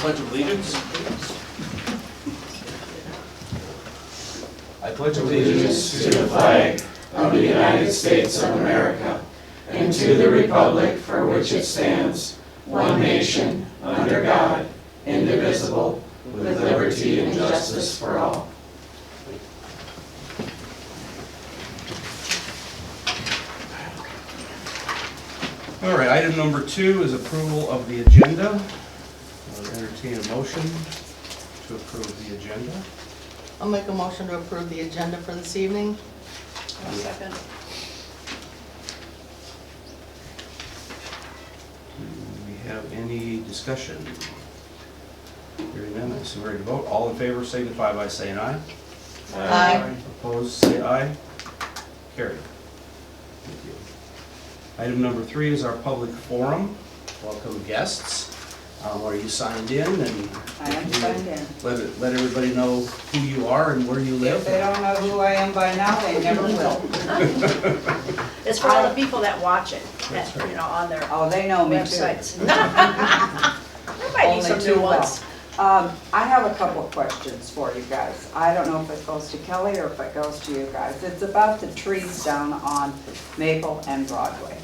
Pledge of Allegiance. I pledge allegiance to the flag of the United States of America and to the republic for which it stands, one nation, under God, indivisible, with liberty and justice for all. All right, item number 2 is approval of the agenda. I'll entertain a motion to approve the agenda. I'll make a motion to approve the agenda for this evening. I'll second. Do we have any discussion? Hearing none, I assume we're ready to vote. All in favor signify by saying aye. Aye. Opposed, say aye. Carried. Thank you. Item number 3 is our public forum. Welcome guests. Are you signed in? And I am signed in. let everybody know who you are and where you If live. they don't know who I am by now, they never will. It's for all the people that watch it, That's that, right. you know, on their Oh, they know me too. websites. There might be Only some too new well. ones. I have a couple of questions for you guys. I don't know if it goes to Kelly or if it goes to you guys. It's about the trees down on Maple and Broadway.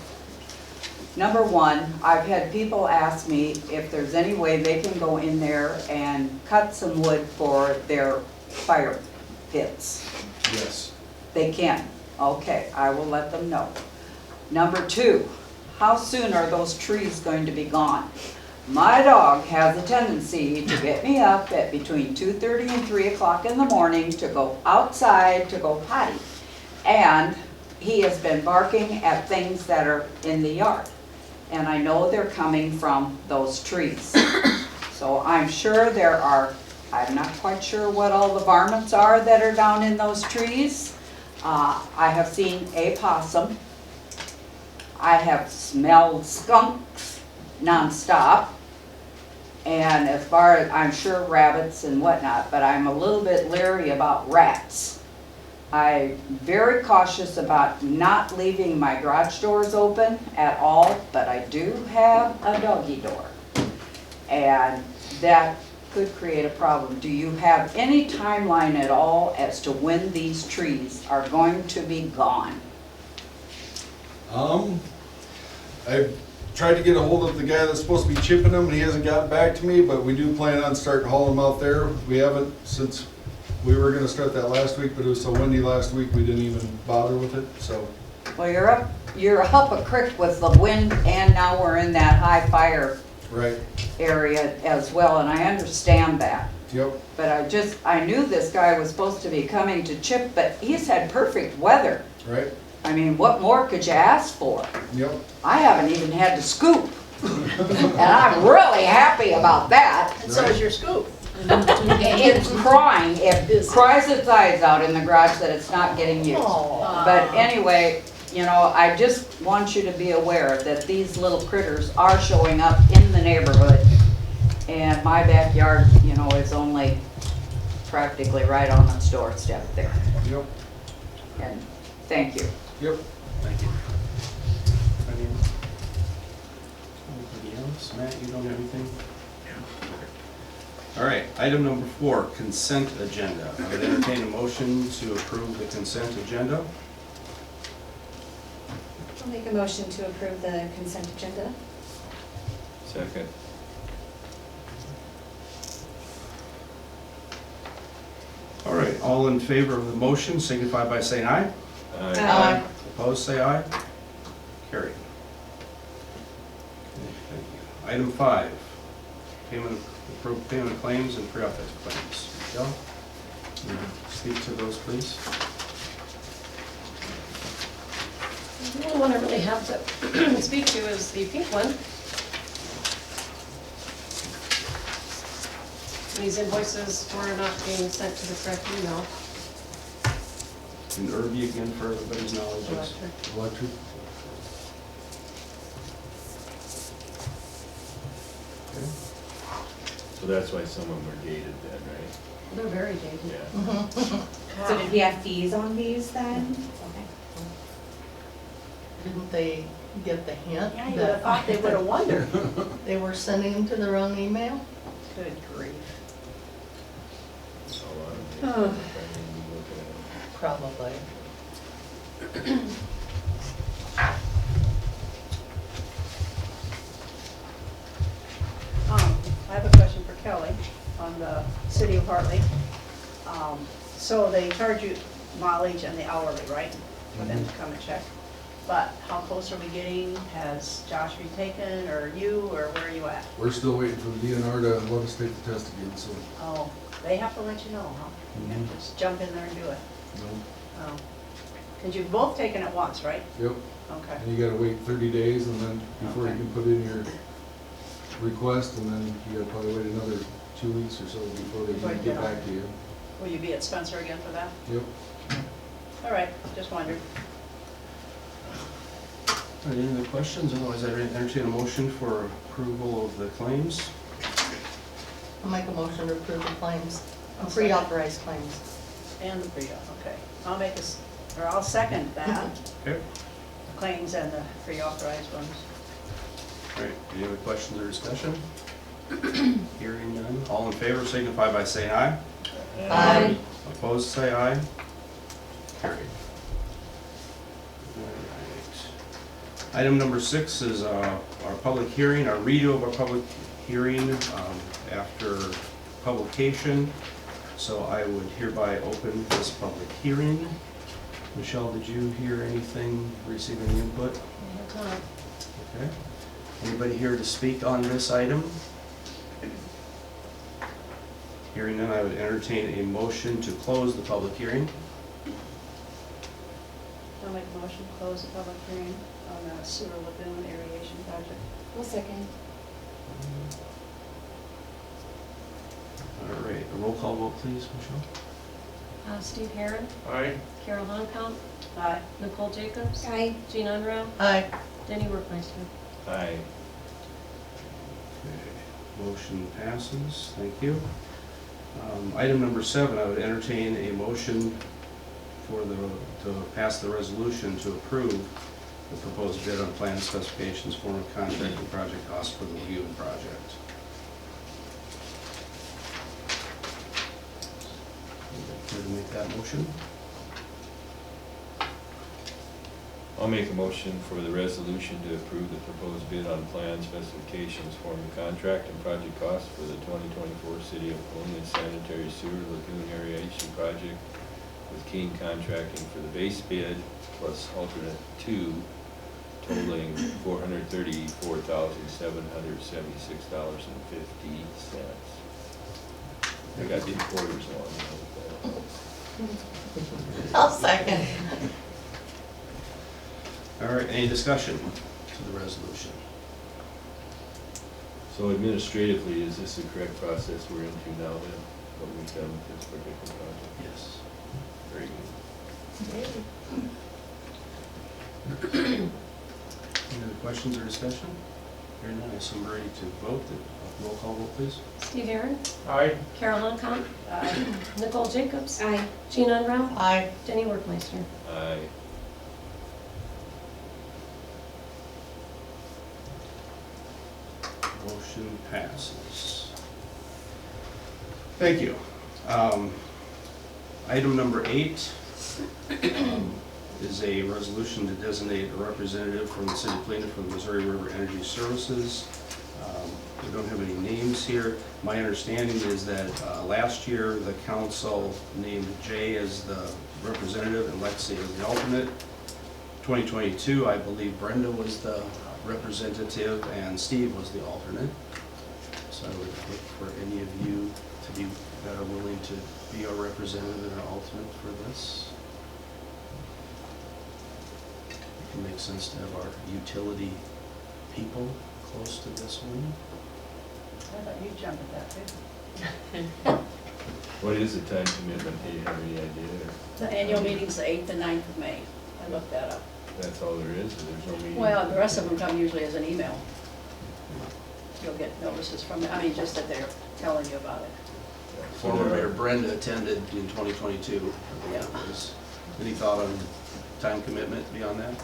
Number one, I've had people ask me if there's any way they can go in there and cut some wood for their fire pits. Yes. They can. Okay, I will let them know. Number two, how soon are those trees going to be gone? My dog has a tendency to get me up at between 2:30 and 3 o'clock in the morning to go outside to go potty. And he has been barking at things that are in the yard. And I know they're coming from those trees. So I'm sure there are, I'm not quite sure what all the varmints are that are down in those trees. I have seen a possum. I have smelled skunks nonstop. And as far as, I'm sure rabbits and whatnot, but I'm a little bit leery about rats. I'm very cautious about not leaving my garage doors open at all, but I do have a doggy door. And that could create a problem. Do you have any timeline at all as to when these trees are going to be gone? I've tried to get a hold of the guy that's supposed to be chipping them, and he hasn't gotten back to me, but we do plan on starting hauling them out there. We haven't since we were gonna start that last week, but it was so windy last week, we didn't even bother with it, so. Well, you're up a creek with the wind, and now we're in that high fire Right, area as well, and I understand that. yep, But I knew this guy was supposed to be coming to chip, but he's had perfect weather. right, I mean, what more could you ask for? yep. I haven't even had to scoop. And I'm really happy about that. And so is your scoop. It's crying, it cries its eyes out in the garage that it's not getting used. But anyway, you know, I just want you to be aware that these little critters are showing up in the neighborhood. And my backyard, you know, is only practically right on its doorstep there. Yep, And thank you. yep. Thank you. Anybody else? Matt, you don't have anything? All right, item number 4, consent agenda. I would entertain a motion to approve the consent agenda. I'll make a motion to approve the consent agenda. Second. All right, all in favor of the motion signify by saying aye. Aye. Opposed, say aye. Carried. Okay, thank you. Item 5, approved payment of claims and pre-authorized claims. Michelle, can you speak to those, please? The only one I really have to speak to is the pink one. These invoices were not being sent to the correct email. And Irby again for everybody's knowledge. is- Electric. Okay. So that's why some of them are dated then, right? They're very dated. Yeah. So did we have fees on these then? Okay. Didn't they get the hint Yeah, you would have thought they would have wondered. they were sending them to the wrong email? Good grief. That's a lot of things. I mean, you look at it. Probably. I have a question for Kelly on the city of Hartley. So they charge you mileage and the hourly, right? For them to come and check. But how close are we getting? Has Josh retaken, or you, or where are you at? We're still waiting for the DNR to let us take the test again, so, Oh, they have to let you know, huh? You can't just jump in there and do it. no. Oh. Because you've both taken it once, right? Yep. Okay. And you gotta wait 30 days and then before you Okay. can put in your request, and then you gotta probably wait another 2 weeks or so before they Before you can get get on. back to you. Will you be at Spencer again for that? Yep. All right, just wondered. All right, any other questions? Otherwise, I entertain a motion for approval of the claims. I'll make a motion to approve the claims, I'll second. pre-authorized claims. And the pre-op, okay. I'll second that, Okay. the claims and the pre-authorized ones. All right, any other questions or discussion? Hearing none. All in favor signify by saying aye. Aye. Opposed, say aye. Carried. All right. Item number 6 is our public hearing, our redo of our public hearing after publication. So I would hereby open this public hearing. Michelle, did you hear anything, receive any input? Okay. Anybody here to speak on this item? Hearing none, I would entertain a motion to close the public hearing. I'll make a motion to close the public hearing on the sewer lagoon aeration project. We'll second. All right, a roll call vote, please, Michelle. Steve Herron, Aye. Carol Hunkell, Aye. Nicole Jacobs, Aye. Jean Enra, Aye. Denny Workmeister. Aye. Okay, motion passes, thank you. Item number 7, I would entertain a motion to pass the resolution to approve the proposed bid on plan specifications, form of contract, and project cost for the lagoon project. Care to make that motion? I'll make a motion for the resolution to approve the proposed bid on plan specifications, form of contract, and project costs for the 2024 City of Paullina Sanitary Sewer Lagoon Aeration Project with Keene Contracting for the base bid plus alternate 2 totaling $434,776.50. I got the quarters on. I'll second. All right, any discussion to the resolution? So administratively, is this the correct process we're into now then, what we've done with this particular project? Yes. Very good. Any other questions or discussion? Hearing none, I assume we're ready to vote. Roll call vote, please. Steve Herron, Aye. Carol Hunkell, Aye. Nicole Jacobs, Aye. Jean Enra, Aye. Denny Workmeister. Aye. Motion passes. Thank you. Item number 8 is a resolution to designate a representative from the city of Paullina for the Missouri River Energy Services. We don't have any names here. My understanding is that last year, the council named Jay as the representative and Lexi as the alternate. 2022, I believe Brenda was the representative and Steve was the alternate. So I would look for any of you to be that are willing to be our representative and our alternate for this. It can make sense to have our utility people close to this one. I thought you'd jump at that too. What is the time commitment? Do you have any idea? Or The annual meeting's the 8th and 9th of May. I looked that up. that's all there is, or there's no meeting? Well, the rest of them come usually as an email. You'll get notices from, just that they're telling you about it. Former Mayor Brenda attended in 2022. Yeah. Any thought on time commitment beyond that?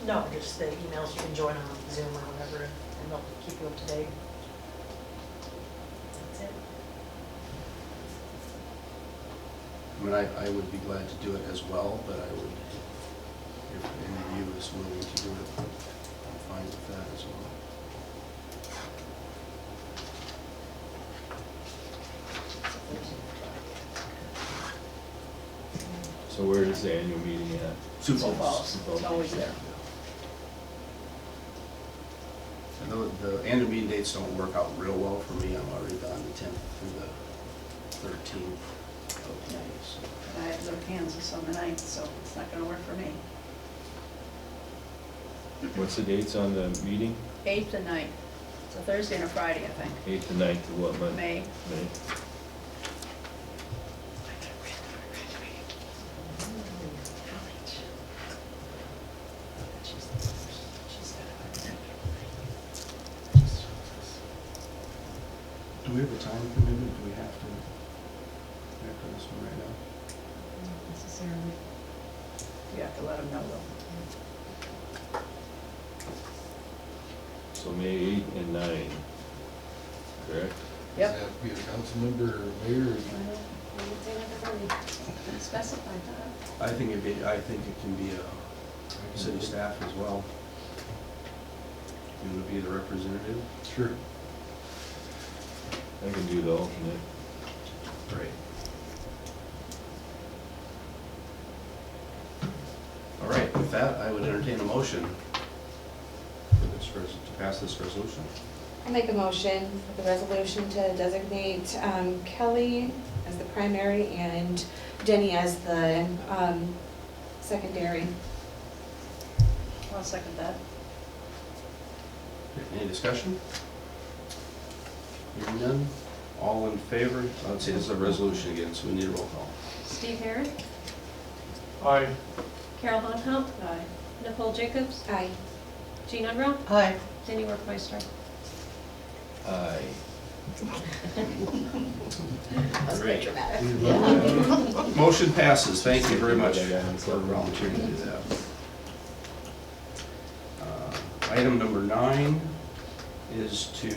No, just the emails, you can join on Zoom or whatever, and they'll keep you up to date. That's I mean, I would be glad to do it as well, but I would, if any of you is willing to do it, I'm fine with that as well. So where is the annual meeting at? Sioux Sioux Falls. Falls. It's always there. I know the annual meeting dates don't work out real well for me. I'm already gone the 10th through the 13th of May, so. And I have to go to Kansas on the 9th, so it's not gonna work for me. What's the dates on the meeting? 8th and 9th. It's a Thursday and a Friday, I think. 8th and 9th of what month? May. May. Do we have a time commitment? Do we have to, after this one right now? Necessarily. You have to let them know though. So May 8 and 9, correct? Yep. Does it have to be a council member or mayor? or- Specify that. I think it can be a city staff as well. You want to be the representative? Sure. I can do the alternate. Great. All right, with that, I would entertain a motion for this, to pass this resolution. I'll make a motion for the resolution to designate Kelly as the primary and Jenny as the secondary. I'll second that. Any discussion? Hearing none, all in favor? Let's see, this is a resolution again, so we need a roll call. Steve Herrick, Aye. Carol Von Hout, Aye. Nicole Jacobs, Aye. Jean Enra, Aye. Jenny Workmeister. Aye. That's Great. quite dramatic. Motion passes, thank you very much for volunteering to do that. Item number 9 is to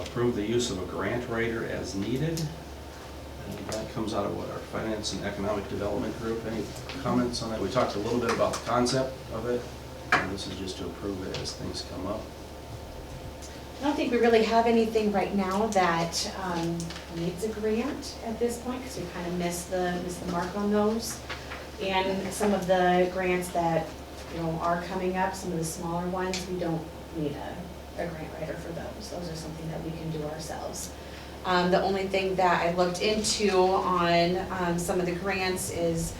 approve the use of a grant writer as needed. And that comes out of what, our Finance and Economic Development Group. Any comments on that? We talked a little bit about the concept of it, and this is just to approve it as things come up. I don't think we really have anything right now that needs a grant at this point, because we kind of missed the mark on those. And some of the grants that, are coming up, some of the smaller ones, we don't need a grant writer for those. Those are something that we can do ourselves. The only thing that I looked into on some of the grants is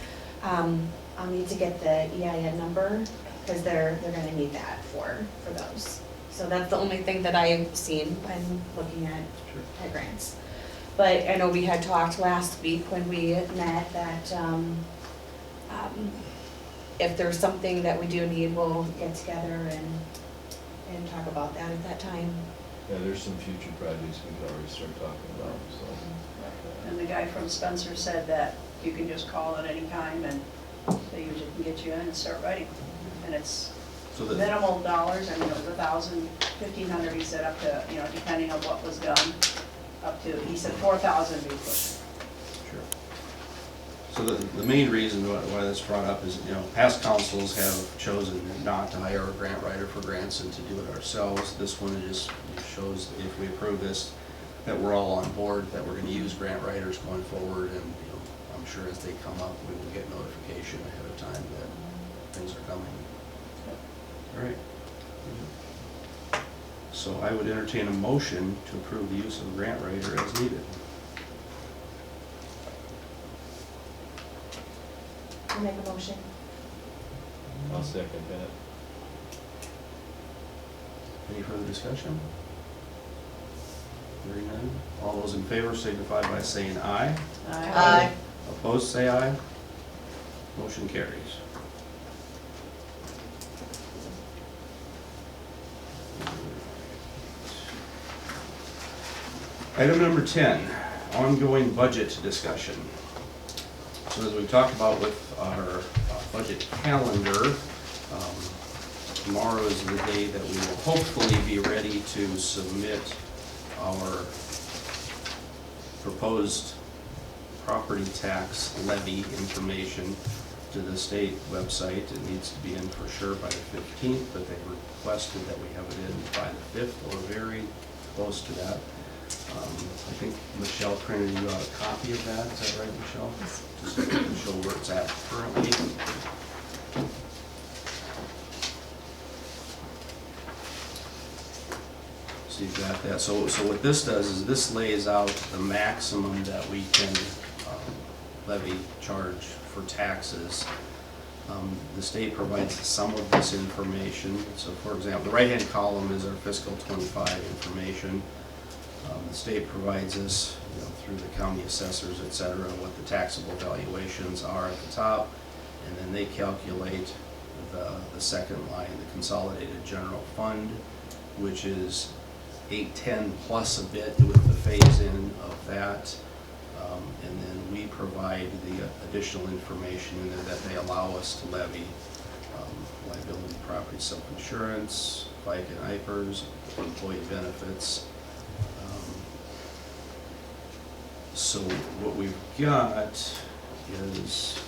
I'll need to get the EIN number, because they're gonna need that for those. So that's the only thing that I've seen when looking at grants. But I know we had talked last week when we met that if there's something that we do need, we'll get together and talk about that at that time. Yeah, there's some future projects we can already start talking about, so. And the guy from Spencer said that you can just call at any time and they usually can get you in and start writing. And it's So that, minimal dollars, I mean, it was 1,000, 1,500, he said, up to, depending on what was done, up to, he said 4,000 would be pushed. sure. So the main reason why this brought up is, past councils have chosen not to hire a grant writer for grants and to do it ourselves. This one just shows that if we approve this, that we're all on board, that we're gonna use grant writers going forward, and, I'm sure as they come up, we will get notification ahead of time that things are coming. All right. So I would entertain a motion to approve the use of a grant writer as needed. I'll make a motion. I'll second that. Any further discussion? Hearing none. All those in favor signify by saying aye. Aye. Opposed, say aye. Motion carries. Item number 10, ongoing budget discussion. So as we talked about with our budget calendar, tomorrow is the day that we will hopefully be ready to submit our proposed property tax levy information to the state website. It needs to be in for sure by the 15th, but they requested that we have it in by the 5th or very close to that. I think Michelle printed you out a copy of that. Is that right, Michelle? Just so we can show where it's at currently. So you've got that. So what this does is this lays out the maximum that we can levy, charge for taxes. The state provides some of this information. So for example, the right-hand column is our fiscal 25 information. The state provides us, through the county assessors, et cetera, what the taxable valuations are at the top, and then they calculate the second line, the consolidated general fund, which is 810 plus a bit with the phase-in of that. And then we provide the additional information in there that they allow us to levy: liability, property, self-insurance, FICA and IPERS, employee benefits. So what we've got is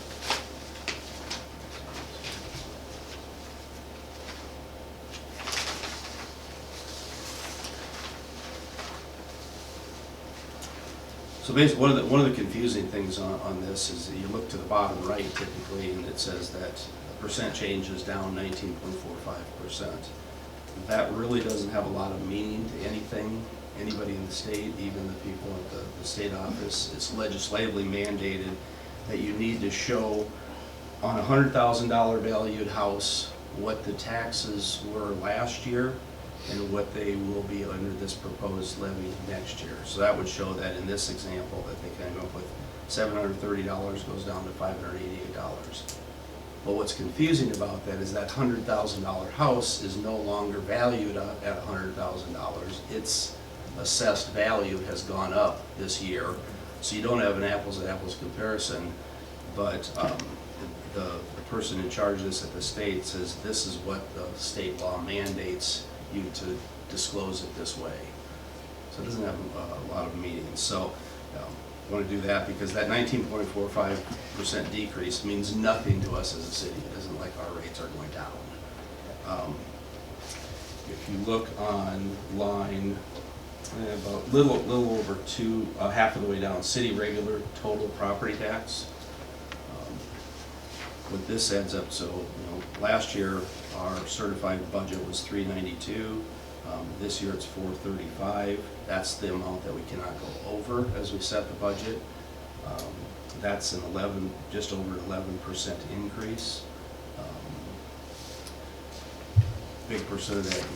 so basically one of the confusing things on this is that you look to the bottom right typically, and it says that the percent change is down 19.45%. That really doesn't have a lot of meaning to anything. Anybody in the state, even the people at the state office, it's legislatively mandated that you need to show on a $100,000 valued house what the taxes were last year and what they will be under this proposed levy next year. So that would show that in this example that they came up with $730 goes down to $588. But what's confusing about that is that $100,000 house is no longer valued at $100,000. Its assessed value has gone up this year, so you don't have an apples-to-apples comparison. But the person in charge of this at the state says this is what the state law mandates you to disclose it this way. So it doesn't have a lot of meaning. So I want to do that because that 19.45% decrease means nothing to us as a city. It isn't like our rates are going down. If you look on line about little over half of the way down, city regular total property tax. What this adds up, so last year our certified budget was $392. This year it's $435. That's the amount that we cannot go over as we set the budget. That's an just over 11% increase. Big percent of that,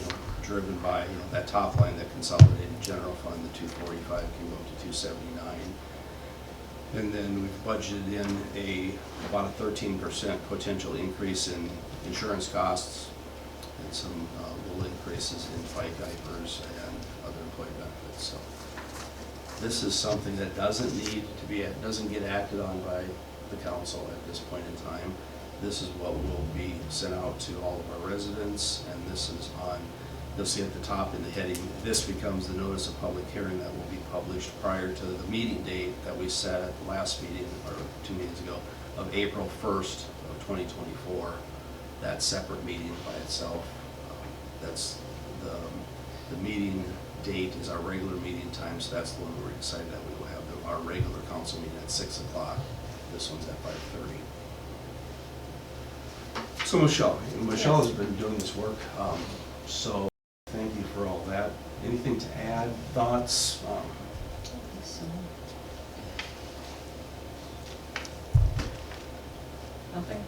driven by that top line, that consolidated general fund, the 245 can go up to 279. And then we've budgeted in about a 13% potential increase in insurance costs and some little increases in FICA, IPERS, and other employee benefits. So this is something that doesn't get acted on by the council at this point in time. This is what will be sent out to all of our residents, and this is on, you'll see at the top in the heading, this becomes the notice of public hearing that will be published prior to the meeting date that we set at the last meeting, or 2 meetings ago, of April 1st of 2024. That separate meeting by itself. That's the meeting date is our regular meeting time, so that's the one where we decided that we will have our regular council meeting at 6 o'clock. This one's at 5:30. So Michelle has been doing this work, so thank you for all that. Anything to add, thoughts? Nothing.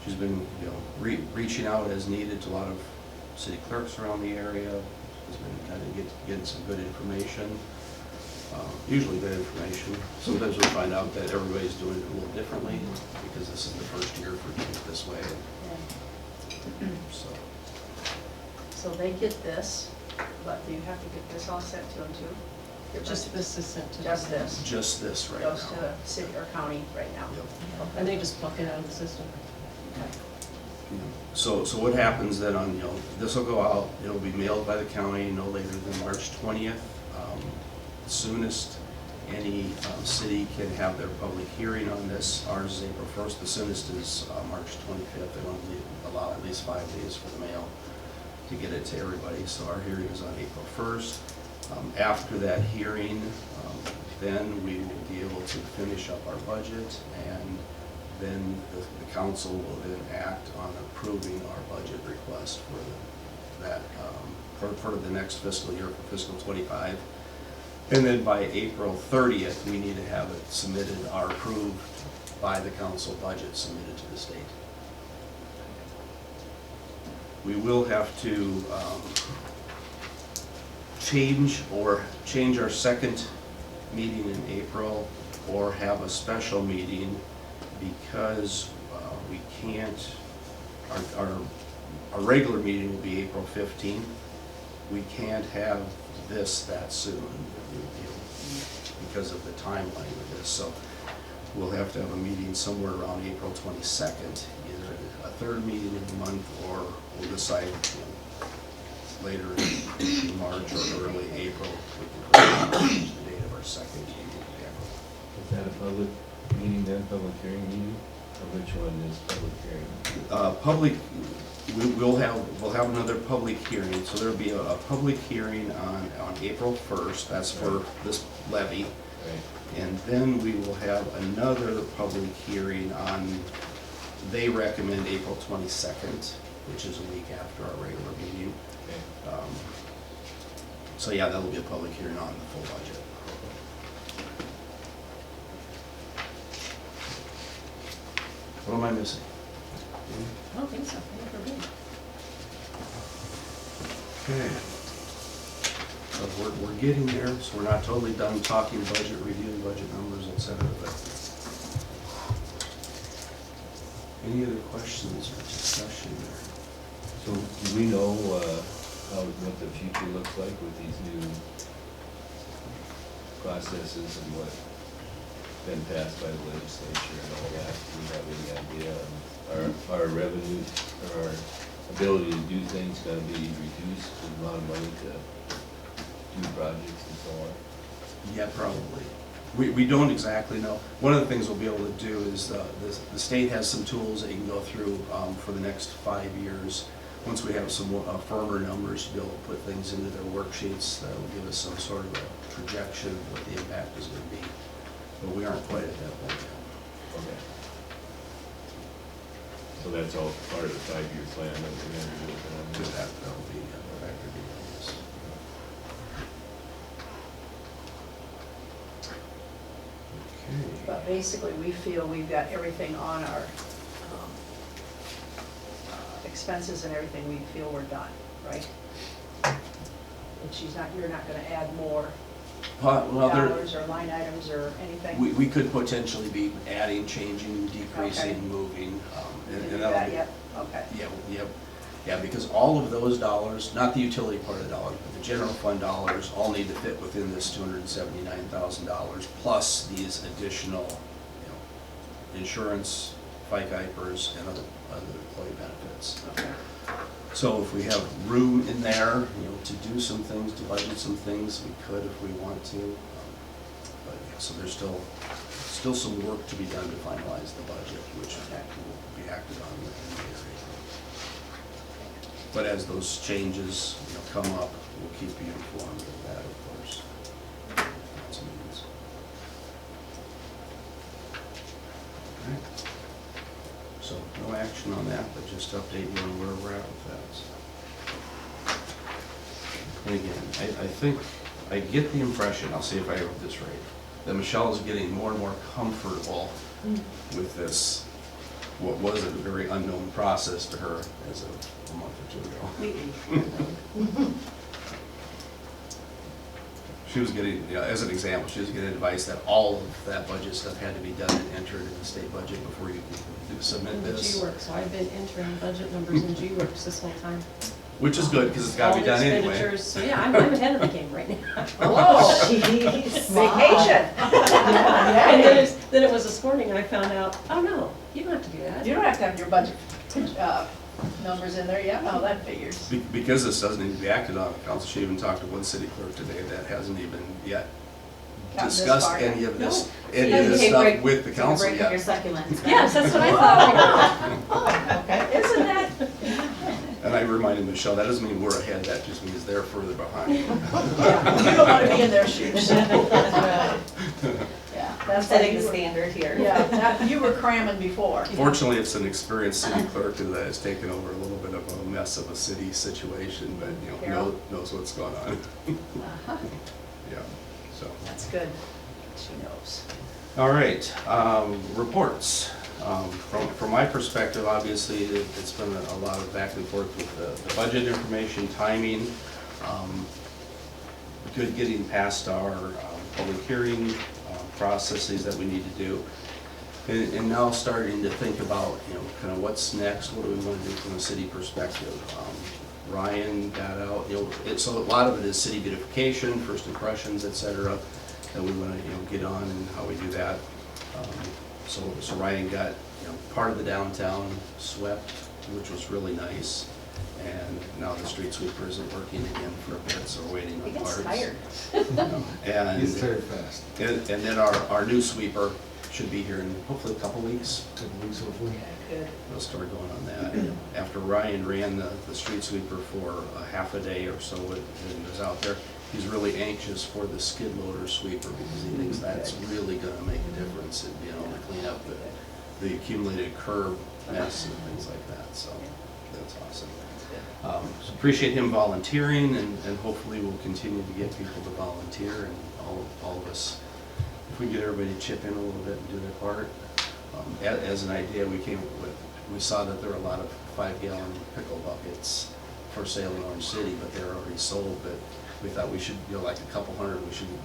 She's been, reaching out as needed to a lot of city clerks around the area. Has been kind of getting some good information. Usually good information. Sometimes we find out that everybody's doing it a little differently because this is the first year for doing it this way. So they get this, but do you have to get this all sent to them too? Just this is sent to Just them. this Just this right now. goes to the city or county right now? Yep. And they just pluck it out of the system. So what happens then on, this will go out, it'll be mailed by the county no later than March 20th. Soonest any city can have their public hearing on this. Ours is April 1st, the soonest is March 25th. They want to allow at least 5 days for the mail to get it to everybody, so our hearing is on April 1st. After that hearing, then we will be able to finish up our budget, and then the council will then act on approving our budget request for the next fiscal year, for fiscal '25. And then by April 30th, we need to have it submitted, or approved by the council budget submitted to the state. We will have to change our second meeting in April, or have a special meeting, because we can't, our regular meeting will be April 15th. We can't have this that soon because of the timeline of this. So we'll have to have a meeting somewhere around April 22nd, either a third meeting of the month, or we'll decide later in March or early April, we can put the date of our second meeting in April. Is that a public meeting then, public hearing meeting? Or which one is public hearing? We'll have another public hearing, so there'll be a public hearing on April 1st, that's for this levy. Right. And then we will have another public hearing on, they recommend April 22nd, which is a week after our regular meeting. Okay. So yeah, that'll be a public hearing on the full budget. What am I missing? I don't think so, I think we're good. Okay. So we're getting there, so we're not totally done talking budget, reviewing budget numbers, et cetera, but any other questions or discussion there? So do we know what the future looks like with these new processes and what's been passed by the legislature and all that? Do we have any idea? Our revenues, or our ability to do things gonna be reduced, the amount of money to do projects and so on? Yeah, probably. We don't exactly know. One of the things we'll be able to do is, the state has some tools that you can go through for the next 5 years. Once we have some firmer numbers, to be able to put things into their worksheets, that will give us some sort of a projection of what the impact is going to be. But we aren't quite at that point yet. Okay. So that's all part of the 5-year plan that we're gonna be working on? To that will be factored in, yes. Okay. But basically, we feel we've got everything on our expenses and everything, we feel we're done, right? And you're not gonna add more Well, dollars or line items or anything? we could potentially be adding, changing, decreasing, Okay. moving. Didn't And do that'll that be- yet? Okay. Yeah, because all of those dollars, not the utility part of the dollars, but the general fund dollars, all need to fit within this $279,000, plus these additional, insurance, FICA, and other employee benefits. Okay. So if we have room in there, to do some things, to budget some things, we could if we want to. But yeah, so there's still some work to be done to finalize the budget, which will be acted on in the year. But as those changes, come up, we'll keep you informed of that, of course. Council meetings. Okay. So no action on that, but just update you on where we're at with that. And again, I think, I get the impression, I'll see if I wrote this right, that Michelle is getting more and more comfortable with this, what was a very unknown process to her as of a month or two ago. She was getting, as an example, she was getting advice that all of that budget stuff had to be done and entered in the state budget before you could submit In the this. G-Works, so I've been entering budget numbers in G-Works this whole time. Which is good, because it's gotta be done All the anyway. expenditures, so yeah, I'm ahead of the game right now. Whoa, Jeez. vacation. And then it was this morning, I found out, oh no, you don't have to do that. You don't have to have your budget numbers in there yet, oh, that figures. Because this doesn't need to be acted on, the council should even talk to one city clerk today that hasn't even yet Gotten this discussed far. any of this, You any of this take stuff break- with the take a council break of your yet. succulents. right? Yes, that's what I thought. Okay. Isn't that? And I reminded Michelle, that doesn't mean we're ahead, that just means they're further behind. Yeah, you don't want to be in their shoes. That's Yeah, right. that's Setting why the you were- standard here. Yeah, you were cramming before. Fortunately, it's an experienced city clerk that has taken over a little bit of a mess of a city situation, but, you know, Carol? knows what's going on. Uh-huh. Yeah, so. That's good. She knows. All right, reports. From my perspective, obviously, it's been a lot of back and forth with the budget information, timing, good getting past our public hearing processes that we need to do. And now starting to think about, you know, kind of what's next, what do we want to do from a city perspective? Ryan got out, you know, so a lot of it is city beautification, first impressions, et cetera, that we want to, you know, get on and how we do that. So Ryan got, you know, part of the downtown swept, which was really nice. And now the street sweeper isn't working again for a bit, so we're waiting on He parts. gets tired. And He's tired fast. and then our new sweeper should be here in hopefully a couple weeks. Couple weeks hopefully. Good. We'll start going on that. After Ryan ran the street sweeper for a half a day or so and was out there, he's really anxious for the skid loader sweeper because he thinks that's really gonna make a difference in being able to clean up the accumulated curb mess and things like that, so that's awesome. So appreciate him volunteering and hopefully we'll continue to get people to volunteer and all of us, if we get everybody to chip in a little bit and do their part. As an idea, we saw that there are a lot of 5-gallon pickle buckets for sale in Orange City, but they're already sold, but we thought we should, you know, like a couple hundred,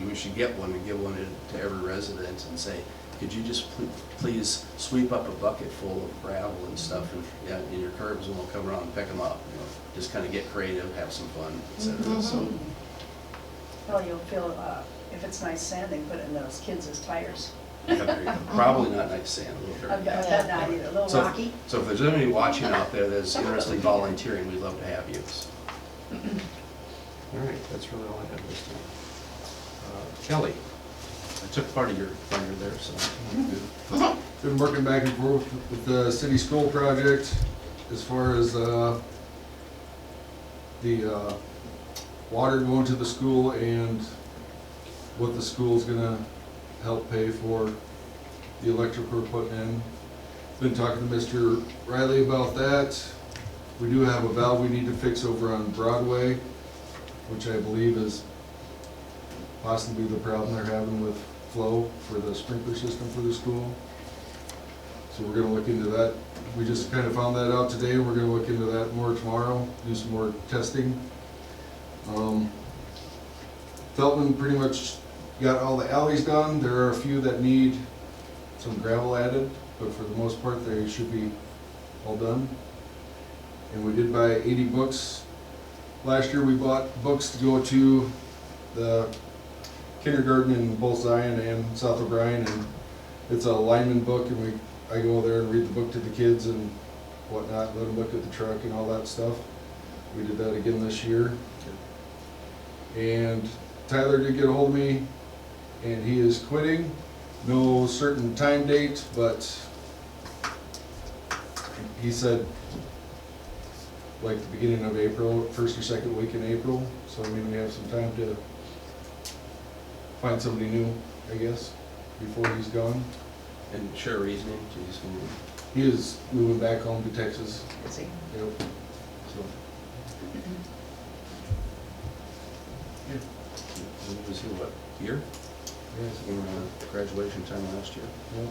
we should get one and give one to every resident and say, could you just please sweep up a bucket full of gravel and stuff in your curbs and we'll come around and pick them up, you know, just kind of get creative, have some fun, et cetera, so. Well, you'll feel, if it's nice sanding, put it in those kids' tires. Yeah, there you go. Probably not nice sand, a little I dirty. bet not either, a little So- rocky. So if there's anybody watching out there that's interested in volunteering, we'd love to have you. So. All right, that's really all I have this time. Kelly, I took part of your thunder there, so. Been working back and forth with the city school project as far as the water going to the school and what the school's gonna help pay for the electric we're putting in. Been talking to Mr. Riley about that. We do have a valve we need to fix over on Broadway, which I believe is possibly the problem they're having with flow for the sprinkler system for the school. So we're gonna look into that. We just kind of found that out today. We're gonna look into that more tomorrow, do some more testing. Feltman pretty much got all the alleys done. There are a few that need some gravel added, but for the most part, they should be all done. And we did buy 80 books. Last year, we bought books to go to the kindergarten in both Zion and South O'Brien, and it's a lineman book, and I go there and read the book to the kids and whatnot, let them look at the truck and all that stuff. We did that again this year. And Tyler did get a hold of me, and he is quitting. No certain time date, but he said like the beginning of April, first or second week in April. So I mean, we have some time to find somebody new, I guess, before he's gone. And share reasoning, geez. He is moving back home to Texas. Is he? Yep. So, It was here, what, year? yes. Graduation time last year. Yep.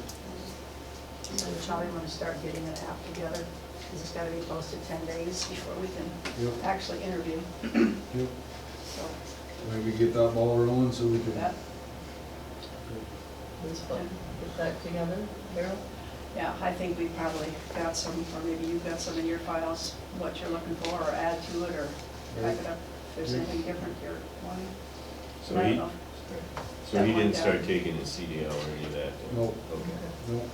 So Charlie, want to start getting an app together, because it's got to be posted 10 days before we can Yep. actually interview. Yep. So, Maybe get that ball rolling so we can. that, Let's get that together, Carol. yeah, I think we probably got some, or maybe you've got some in your files, what you're looking for, or add to it, or type it up, if there's anything different you're wanting. So I don't he, know. so he didn't That start one taking his CDL or any of that? Nope. Okay. Nope.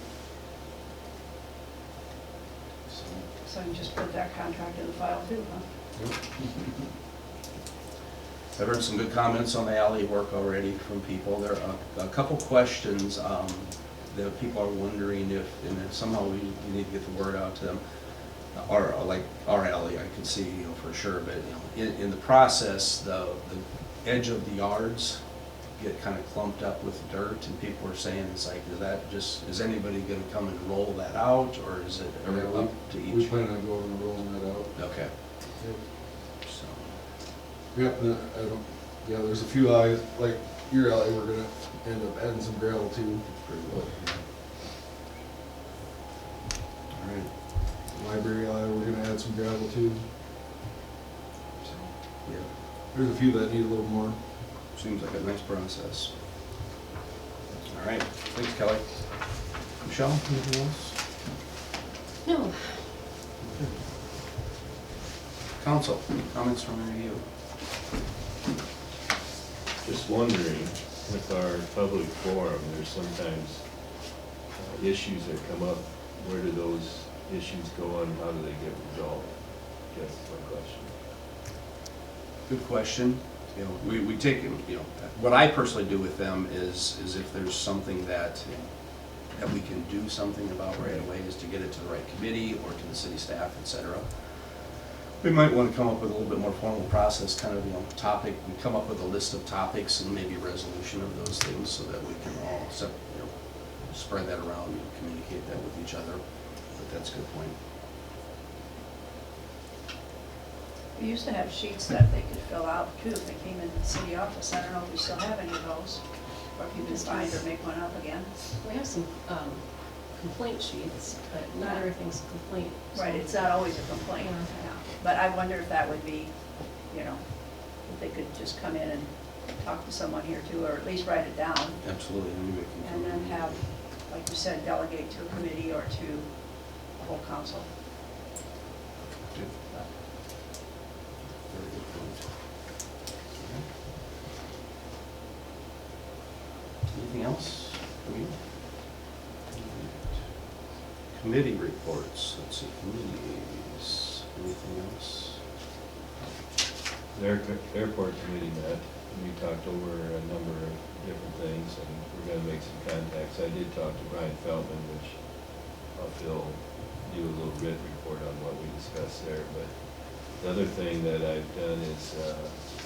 So you just put that contract in the file too, huh? Yep. I've heard some good comments on the alley work already from people. There are a couple questions that people are wondering if somehow we need to get the word out to them. Like our alley, I can see, for sure, but in the process, the edge of the yards get kind of clumped up with dirt, and people are saying, it's like, is anybody gonna come and roll that out, or is it up to We each? plan on going and rolling that out. Okay, so, Yep, yeah, there's a few alleys, like your alley, we're gonna end up adding some gravel too. pretty well. All right. Library alley, we're gonna add some gravel too. So, yeah, There's a few that need a little more. seems like a nice process. All right, thanks, Kelly. Michelle, anything else? No. Okay. Council, comments from any of you? Just wondering, with our public forum, there's sometimes issues that come up. Where do those issues go and how do they get resolved? I guess that's my question. Good question. We take, what I personally do with them is if there's something that we can do something about right away, is to get it to the right committee or to the city staff, et cetera. We might want to come up with a little bit more formal process, kind of, topic, we come up with a list of topics and maybe resolution of those things so that we can all, spread that around and communicate that with each other. But that's a good point. We used to have sheets that they could fill out too if they came into the city office. I don't know if we still have any of those, or if you can find or make one up again. We have some complaint sheets, but not everything's a complaint. so- Right, it's not always a complaint, Yeah. yeah. But I wonder if that would be, if they could just come in and talk to someone here too, or at least write it down, Absolutely. and then have, like you said, delegate to a committee or to the whole council. Very good point. Anything else from you? Committee reports, let's see, committees, anything else? The airport committee met, and we talked over a number of different things, and we're gonna make some contacts. I did talk to Brian Feldman, which I'll do a little written report on what we discussed there, but the other thing that I've done is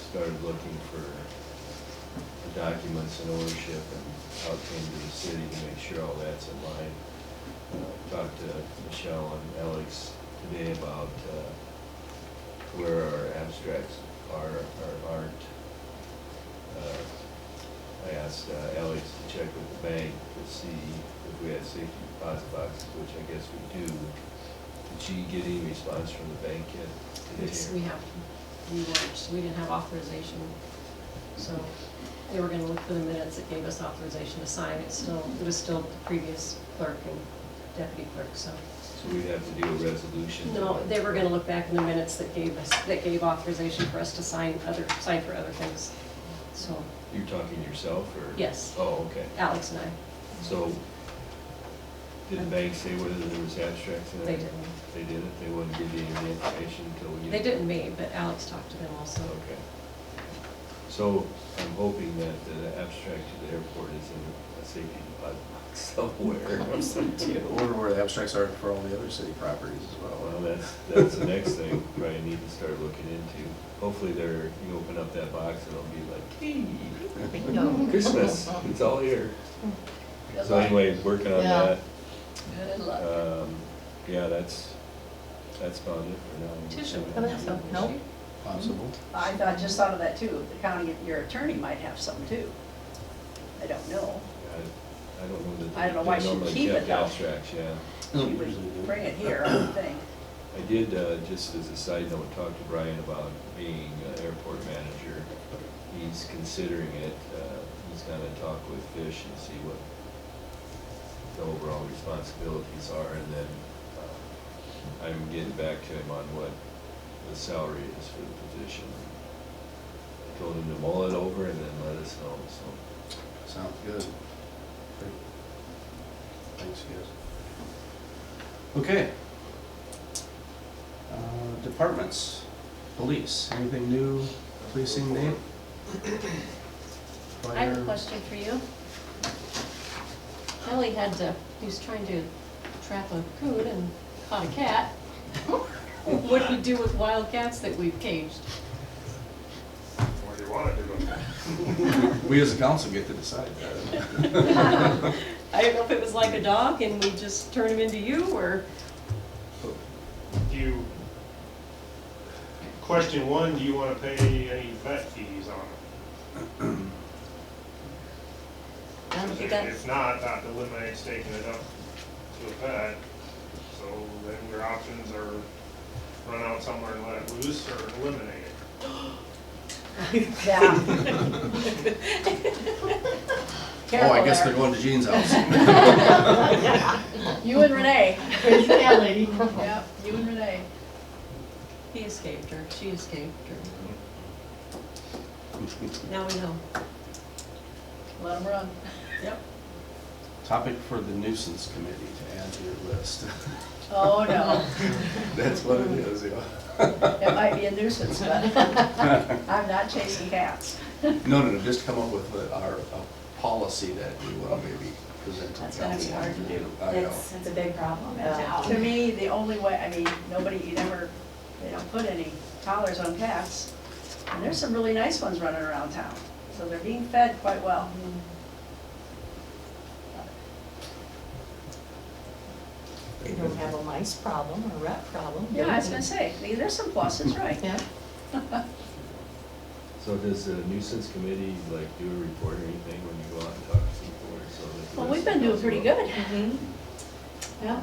started looking for documents and ownership and how it came to the city to make sure all that's in line. Talked to Michelle and Alex today about where our abstracts are or aren't. I asked Alex to check with the bank to see if we had safety deposit boxes, which I guess we do. Did she get any response from the bank yet today? Yes, we have, we didn't have authorization, so they were gonna look for the minutes that gave us authorization to sign. It was still the previous clerk and deputy clerk, so. So we'd have to do a resolution? No, they were gonna look back in the minutes that gave authorization for us to sign for other things, so, You're talking yourself, or? yes, Oh, okay. Alex and I, So, did the bank say whether there was abstracts in it? they didn't. They didn't? They wouldn't give you any information until we get? They didn't me, but Alex talked to them also. Okay. So, I'm hoping that the abstract to the airport is in a safety deposit box somewhere. I wonder where the abstracts are for all the other city properties as well. Well, that's the next thing probably need to start looking into. Hopefully you open up that box and it'll be like, hey, Christmas, it's all here. Good So luck. anyway, working on Yeah. that. Good luck. Yeah, that's about it for now. Tisha. Can I have some? No? Possible. I just thought of that too. The county, your attorney might have some too. I don't know. I don't know that. I don't know why they she'd normally keep kept it, though. abstracts, yeah. She would bring it here, I would think. I did, just as a side note, talk to Brian about being airport manager. He's considering it. He's gonna talk with Fish and see what the overall responsibilities are, and then I'm getting back to him on what the salary is for the position. I told him to mull it over and then let us know, so. Sounds good. Great. Thanks, guys. Okay. Departments, police, anything new, policing, Nate? I have a question for you. Kelly he was trying to trap a coon and caught a cat. What do we do with wild cats that we've caged? What do you want to do with that? We as a council get to decide that. I don't know if it was like a dog and we just turn him into you, or, Do you, question one, do you want to pay any vet fees on it? I don't think that, If not, that eliminates taking it up to a vet. So then your options are run out somewhere and let it loose or eliminate it. Yeah. Oh, I guess they're going to Jean's house. You and Renee. Crazy cat lady. Yep, you and Renee. he escaped her, she escaped her. Now we know. Let them run. Yep. Topic for the nuisance committee to add to your list. Oh, no. That's what it is, yeah. It might be a nuisance, but I'm not chasing cats. No, just come up with a policy that we want to maybe present to That's gonna be council. hard to do. I know. It's a big problem in To town. me, the only way, I mean, they don't put any collars on cats. And there's some really nice ones running around town, so they're being fed quite well. You don't have a mice problem or rat problem. Yeah, I was gonna say, there's some pluses, right? Yeah. So does the nuisance committee like do a report or anything when you go out and talk to people or so? that the Well, rest we've of been the doing pretty council- good. Yeah.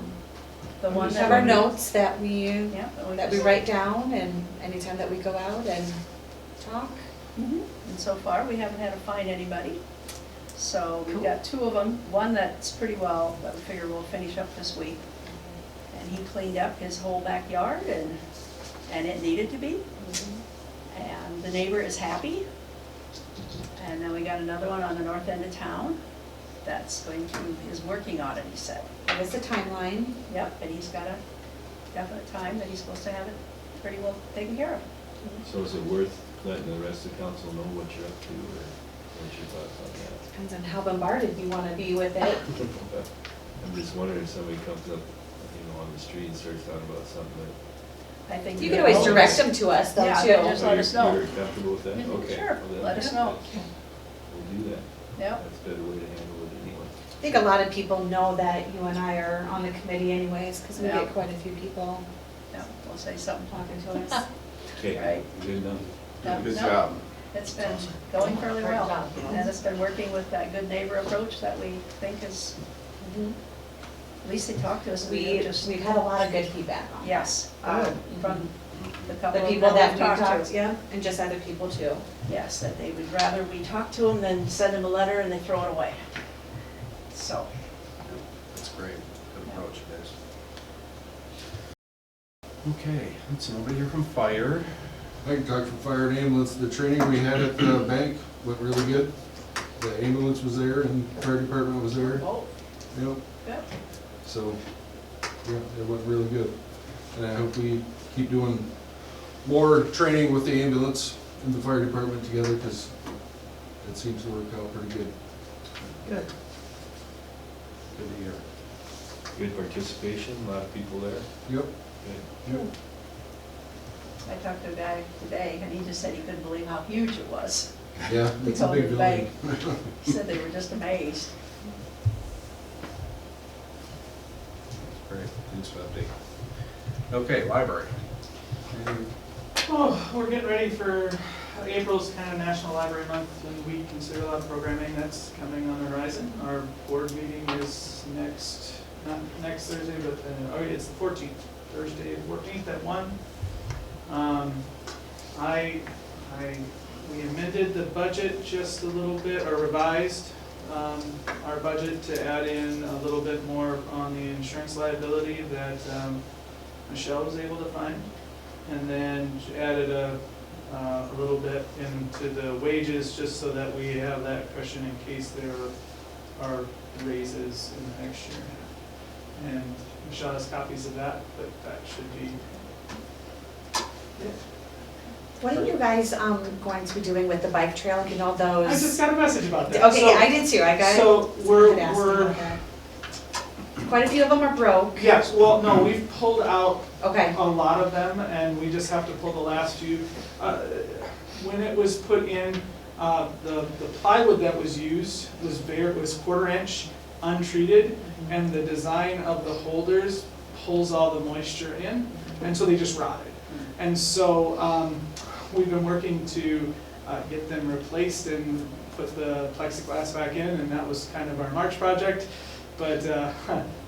The one We that. have our notes that we Yeah. that we write down, and anytime that we go out and talk. Mhm. And so far, we haven't had to find anybody. So we've Cool. got two of them, one that's pretty well, that we figure we'll finish up this week. And he cleaned up his whole backyard and it needed to be. And the neighbor is happy. And then we got another one on the north end of town that's is working on it, he said. Give us a timeline. Yep, and he's got a definite time that he's supposed to have it pretty well taken care of. So is it worth letting the rest of the council know what you're up to, or what's your thoughts on that? Depends on how bombarded you want to be with it. I'm just wondering if somebody comes up, on the street and starts talking about something that. I think. You can always direct them to us though, Yeah, too. they just let us know. You're comfortable with that? Mhm, Okay. sure. Well, then Let us know. We'll do that. Yep. That's a better way to handle it anyway. I think a lot of people know that you and I are on the committee anyways, because we Yeah. get quite a few people Yeah, we'll say something. talking to us. Okay. Right. Good enough. No, Good no, job. It's been going fairly Great well. job. And it's been working with that good neighbor approach that we think is, at least they talk to us. and we just. We've had a lot of good feedback on it. Yes, from the couple The of people that we've we talked talked, to. yeah, and just other people too. Yes, that they would rather we talk to them than send them a letter and they throw it away. So, That's great. Good approach, guys. Okay, let's see, nobody here from fire. I can talk for fire and ambulance. The training we had at the bank went really good. The ambulance was there and fire department was there. oh, Yep. good. So, yeah, it went really good. And I hope we keep doing more training with the ambulance and the fire department together, because it seems to work out pretty good. Good. Good to hear. Good participation, a lot of people there. Yep. Good. Yep. I talked to a guy today and he just said he couldn't believe how huge it was. Yeah, it's a told big the building. He said they were just amazed. Great, thanks for the update. Okay, library. Oh, we're getting ready for April's kind of National Library Month, and we consider a lot of programming that's coming on the horizon. Our board meeting is not next Thursday, but it's the 14th, Thursday, 14th at 1. We amended the budget just a little bit, or revised our budget to add in a little bit more on the insurance liability that Michelle was able to find. And then added a little bit into the wages, just so that we have that cushion in case there are raises in the next year. And Michelle has copies of that, but that should be it. What are you guys, going to be doing with the bike trail, you know, those? I just got a message about that. Okay, So- yeah, I did too, I got. So someone had asked me about that. Quite a few of them are broke. Yes, well, no, we've pulled out Okay, a lot of them, and we just have to pull the last few. When it was put in, the plywood that was used was 1/4 inch untreated, and the design of the holders pulls all the moisture in, and so they just rotted. And so, we've been working to get them replaced and put the plexiglass back in, and that was kind of our March project. But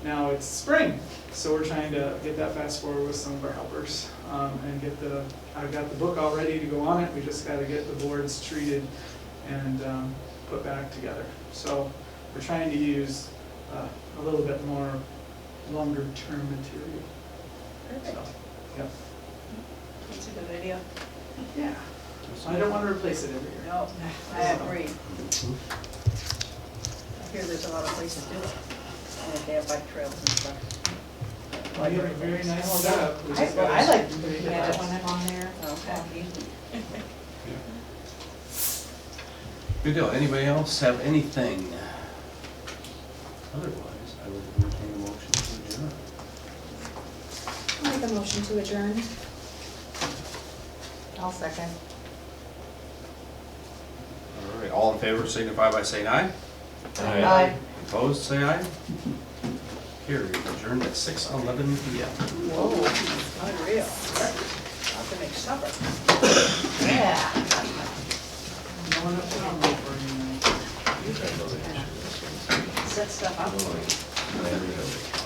now it's spring, so we're trying to get that fast forward with some of our helpers, and I've got the book all ready to go on it. We just gotta get the boards treated and put back together. So we're trying to use a little bit more longer term material. Perfect. So, yep. That's a good idea. Yeah. I don't want to replace it every year. No, I agree. I hear there's a lot of places do it, and if they have bike trails and stuff. We have a very nice setup. We just I gotta- like looking at it when I'm on there. Okay. Good deal. Anybody else have anything? Otherwise, I would entertain a motion to adjourn. I'll make a motion to adjourn. I'll second. All right, all in favor signify by saying aye. Aye. Opposed, say aye. Carried, adjourned at 6:11 PM. Whoa, unreal. I'll have to make supper. Yeah. No one else can wait for you. Set stuff up for you.